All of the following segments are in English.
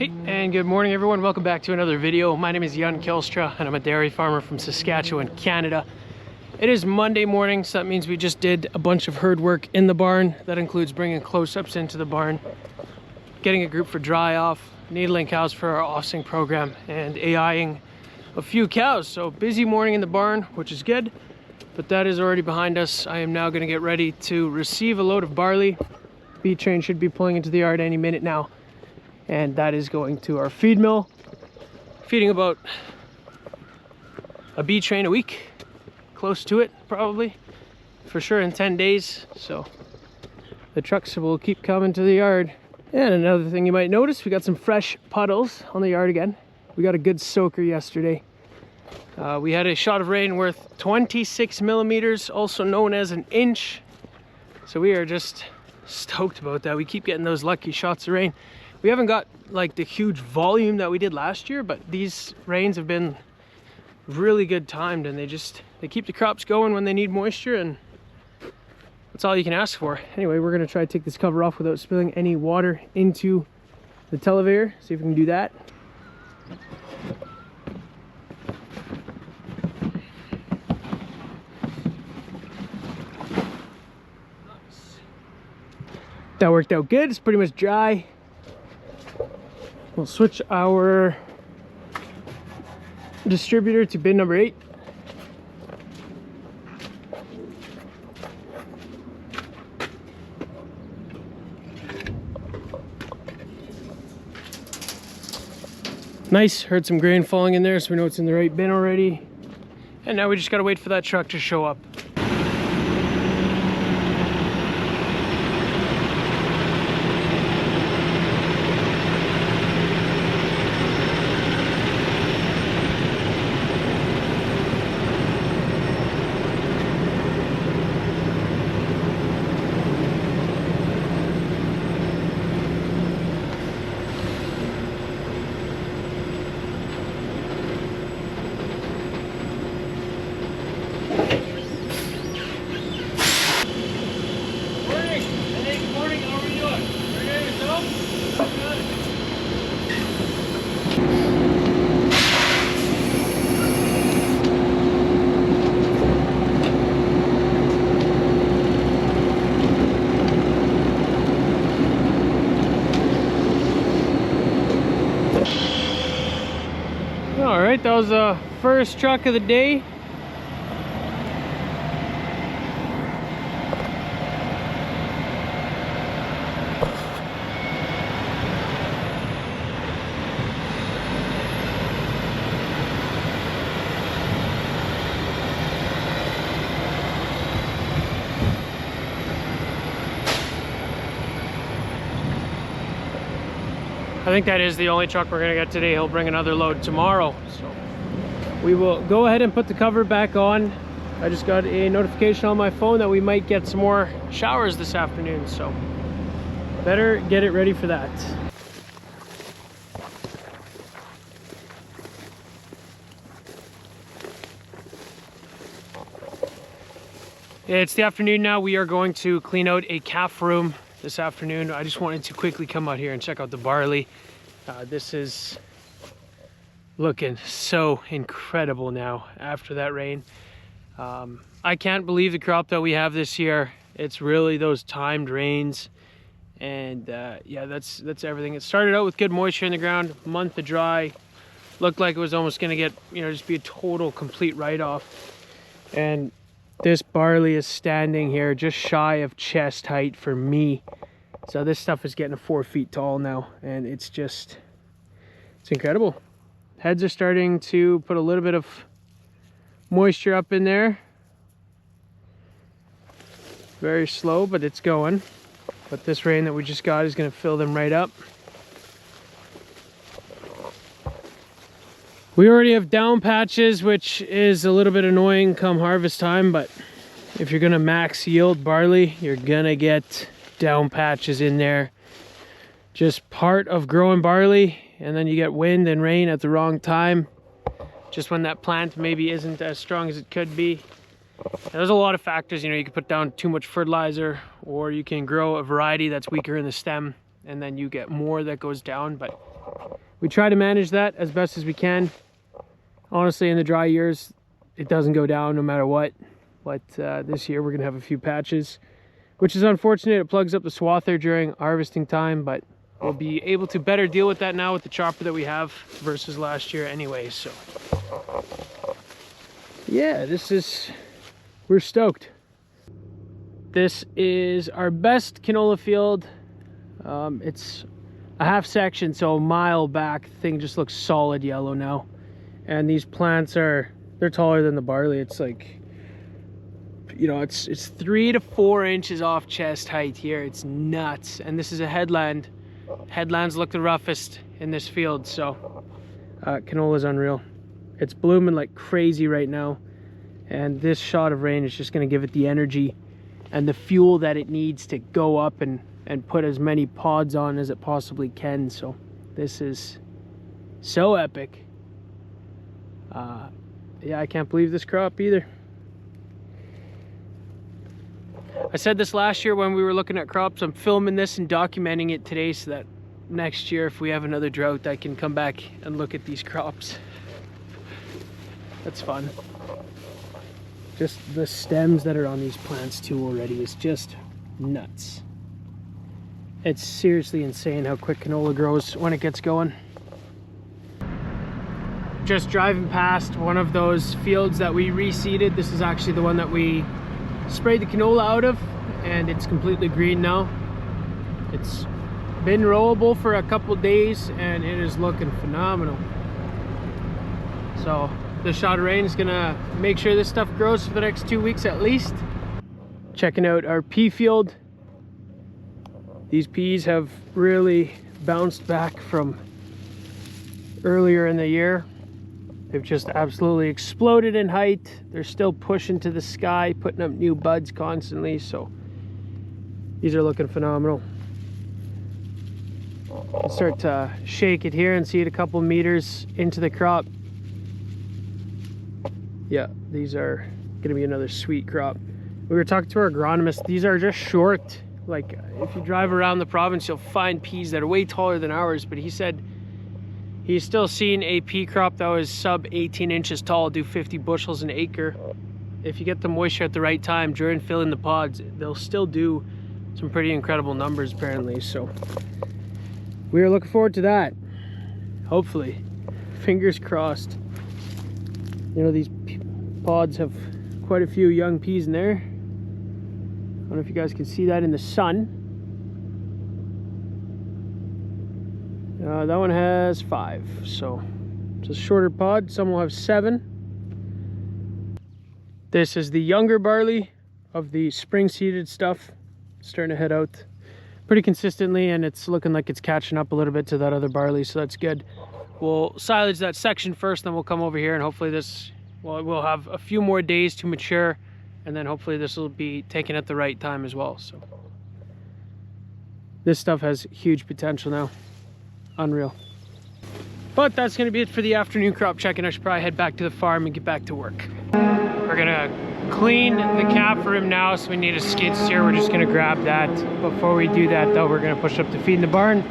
Hey, and good morning everyone. Welcome back to another video. My name is Jan Kelstra and I'm a dairy farmer from Saskatchewan, Canada. It is Monday morning, so that means we just did a bunch of herd work in the barn. That includes bringing close-ups into the barn, getting a group for dry off, needling cows for our offsing program, and AIing a few cows. So busy morning in the barn, which is good, but that is already behind us. I am now going to get ready to receive a load of barley. B train should be pulling into the yard any minute now. And that is going to our feed mill, feeding about a B train a week, close to it probably, for sure in 10 days. So the trucks will keep coming to the yard. And another thing you might notice, we got some fresh puddles on the yard again. We got a good soaker yesterday. We had a shot of rain worth 26 millimeters, also known as an inch. So we are just stoked about that. We keep getting those lucky shots of rain. We haven't got like the huge volume that we did last year, but these rains have been really good timed, and they keep the crops going when they need moisture, and that's all you can ask for. Anyway, we're gonna try to take this cover off without spilling any water into the televator. See if we can do that. That worked out good. It's pretty much dry. We'll switch our distributor to bin number 8. Nice, heard some grain falling in there, so we know it's in the right bin already. And now we just gotta wait for that truck to show up. All right, that was the first truck of the day. I think that is the only truck we're gonna get today. He'll bring another load tomorrow. So we will go ahead and put the cover back on. I just got a notification on my phone that we might get some more showers this afternoon. So better get it ready for that. It's the afternoon now. We are going to clean out a calf room this afternoon. I just wanted to quickly come out here and check out the barley. This is looking so incredible now after that rain. I can't believe the crop that we have this year. It's really those timed rains, and yeah, that's everything. It started out with good moisture in the ground, a month of dry, looked like it was almost gonna get, just be a total complete write-off. And this barley is standing here just shy of chest height for me. So this stuff is getting 4 feet tall now, and it's incredible. Heads are starting to put a little bit of moisture up in there. Very slow, but it's going. But this rain that we just got is going to fill them right up. We already have down patches, which is a little bit annoying come harvest time, but if you're gonna max yield barley, you're gonna get down patches in there. Just part of growing barley, and then you get wind and rain at the wrong time, just when that plant maybe isn't as strong as it could be. And there's a lot of factors, you can put down too much fertilizer, or you can grow a variety that's weaker in the stem. and then you get more that goes down, but we try to manage that as best as we can. Honestly, in the dry years, it doesn't go down no matter what, but this year we're gonna have a few patches, which is unfortunate. It plugs up the swather during harvesting time, but we'll be able to better deal with that now with the chopper that we have versus last year anyway. So yeah, we're stoked. This is our best canola field. It's a half section, so a mile back, thing just looks solid yellow now. And these plants they're taller than the barley. It's like, you know, it's 3 to 4 inches off chest height here. It's nuts. And this is a headland. Headlands look the roughest in this field, so canola is unreal. It's blooming like crazy right now, and this shot of rain is just going to give it the energy and the fuel that it needs to go up and put as many pods on as it possibly can. So this is so epic. Yeah, I can't believe this crop either. I said this last year when we were looking at crops. I'm filming this and documenting it today so that next year, if we have another drought, I can come back and look at these crops. That's fun. Just the stems that are on these plants too already is just nuts. It's seriously insane how quick canola grows when it gets going. Just driving past one of those fields that we reseeded. This is actually the one that we sprayed the canola out of, and it's completely green now. It's been rowable for a couple days and it is looking phenomenal. So this shot of rain is gonna make sure this stuff grows for the next 2 weeks at least. Checking out our pea field. These peas have really bounced back from earlier in the year. They've just absolutely exploded in height. They're still pushing to the sky, putting up new buds constantly, so these are looking phenomenal. I'll start to shake it here and see it a couple meters into the crop. Yeah, these are gonna be another sweet crop. We were talking to our agronomist. These are just short. Like, if you drive around the province, you'll find peas that are way taller than ours, but he said he's still seen a pea crop that was sub 18 inches tall do 50 bushels an acre. If you get the moisture at the right time during filling the pods, they'll still do some pretty incredible numbers apparently. So we are looking forward to that. Hopefully, fingers crossed. You know, these pods have quite a few young peas in there. I don't know if you guys can see that in the sun. That one has 5, so it's a shorter pod. Some will have 7. This is the younger barley of the spring seeded stuff. It's starting to head out pretty consistently, and it's looking like it's catching up a little bit to that other barley, so that's good. We'll silage that section first, then we'll come over here and hopefully we'll have a few more days to mature, and then hopefully this will be taken at the right time as well. So this stuff has huge potential now. Unreal. But that's going to be it for the afternoon crop check, and I should probably head back to the farm and get back to work. We're going to clean the cab for him now, so we need a skid steer. We're just going to grab that. Before we do that though, we're going to push up the feed in the barn.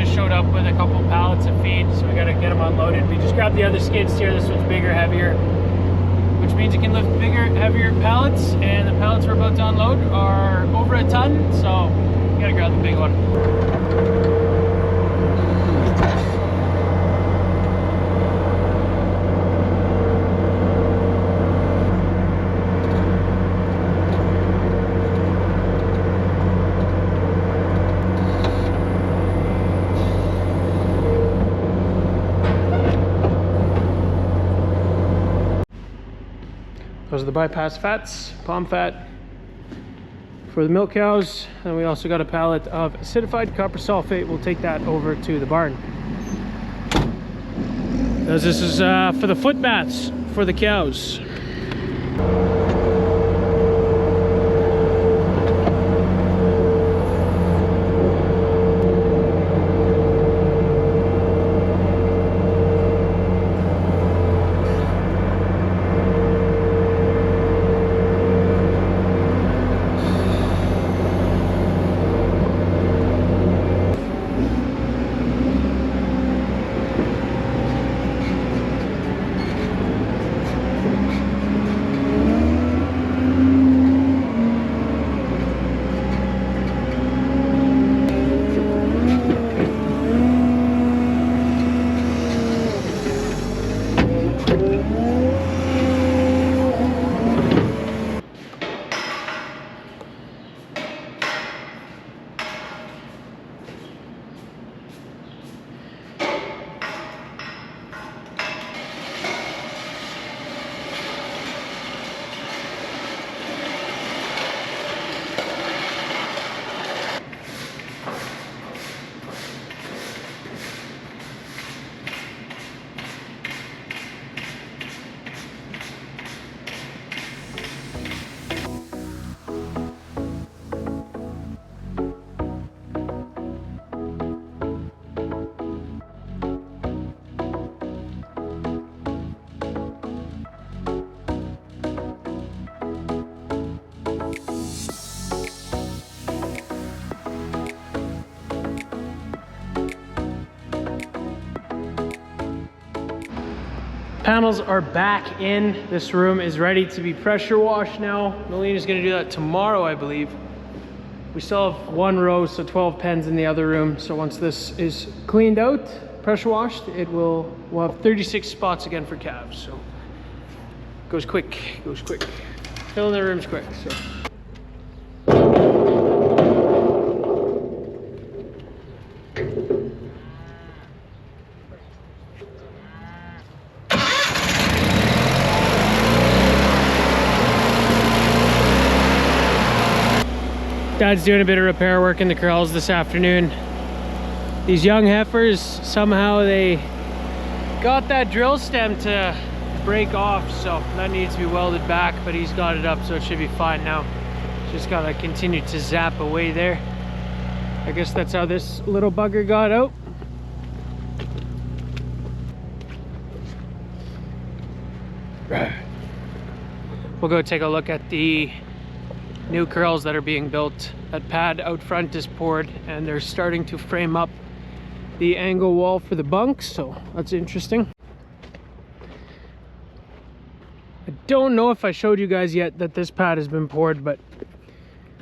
just showed up with a couple pallets of feed, so we gotta get them unloaded. We just grabbed the other skid steer. This one's bigger, heavier, which means it can lift bigger, heavier pallets, and the pallets we're about to unload are over a ton, so we gotta grab the big one. Those are the bypass fats, palm fat for the milk cows. And we also got a pallet of acidified copper sulfate. We'll take that over to the barn. This is for the foot baths for the cows. Panels are back in. This room is ready to be pressure washed now. Neline is going to do that tomorrow, I believe. We still have one row, so 12 pens in the other room. So once this is cleaned out, pressure washed, we'll have 36 spots again for calves. So goes quick, goes quick. Filling the rooms quick. So. Dad's doing a bit of repair work in the corrals this afternoon. These young heifers, somehow they got that drill stem to break off, so that needs to be welded back, but he's got it up, so it should be fine now. Just gotta continue to zap away there. I guess that's how this little bugger got out. We'll go take a look at the new corrals that are being built. That pad out front is poured and they're starting to frame up the angle wall for the bunks, so that's interesting. I don't know if I showed you guys yet that this pad has been poured, but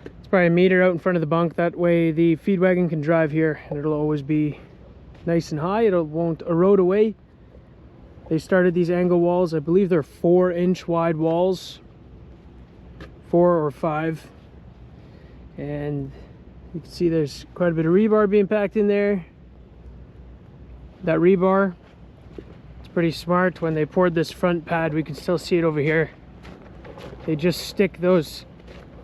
it's probably a meter out in front of the bunk. That way the feed wagon can drive here and it'll always be nice and high. It won't erode away. They started these angle walls, I believe they're 4-inch wide walls, 4 or 5, and you can see there's quite a bit of rebar being packed in there. That rebar, it's pretty smart. When they poured this front pad, we can still see it over here. They just stick those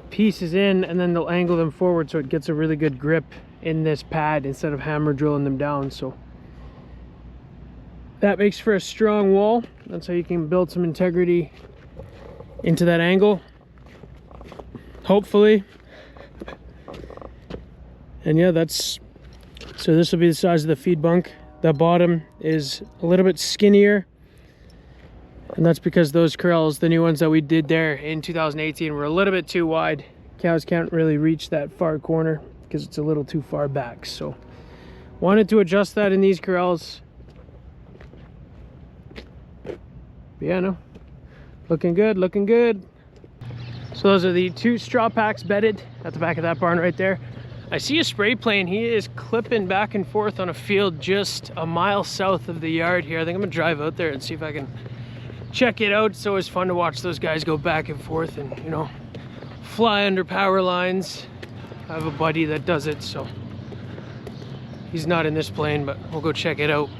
pieces in and then they'll angle them forward so it gets a really good grip in this pad instead of hammer drilling them down. So that makes for a strong wall. That's how you can build some integrity into that angle, hopefully. And yeah, so this will be the size of the feed bunk. The bottom is a little bit skinnier, and that's because those corrals, the new ones that we did there in 2018, were a little bit too wide. Cows can't really reach that far corner because it's a little too far back. So Wanted to adjust that in these corrals. But yeah, no, looking good, looking good. So those are the 2 straw packs bedded at the back of that barn right there. I see a spray plane. He is clipping back and forth on a field just a mile south of the yard here. I think I'm gonna drive out there and see if I can check it out. It's always fun to watch those guys go back and forth and, you know, fly under power lines. I have a buddy that does it, so he's not in this plane, but we'll go check it out.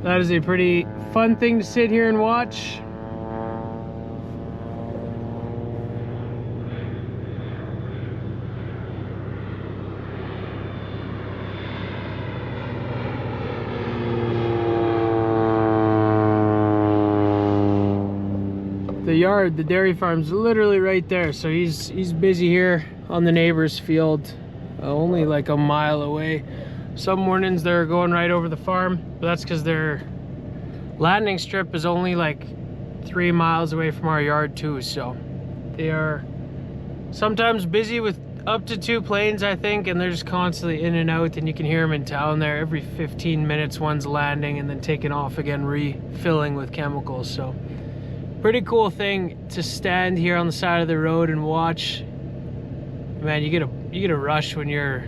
That is a pretty fun thing to sit here and watch. The yard, the dairy farm's literally right there, so he's busy here on the neighbor's field, only like a mile away. Some mornings they're going right over the farm, but that's because their landing strip is only like 3 miles away from our yard too, so they are sometimes busy with up to 2 planes, I think, and they're just constantly in and out, and you can hear them in town there. Every 15 minutes one's landing and then taking off again, refilling with chemicals. So pretty cool thing to stand here on the side of the road and watch. Man, you get a rush when you're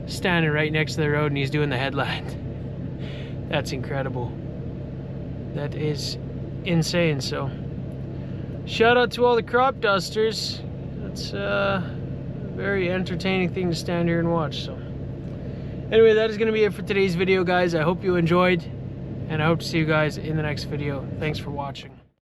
standing right next to the road and he's doing the headland. That's incredible. That is insane. So shout out to all the crop dusters. That's a very entertaining thing to stand here and watch. So anyway, that is going to be it for today's video, guys. I hope you enjoyed, and I hope to see you guys in the next video. Thanks for watching.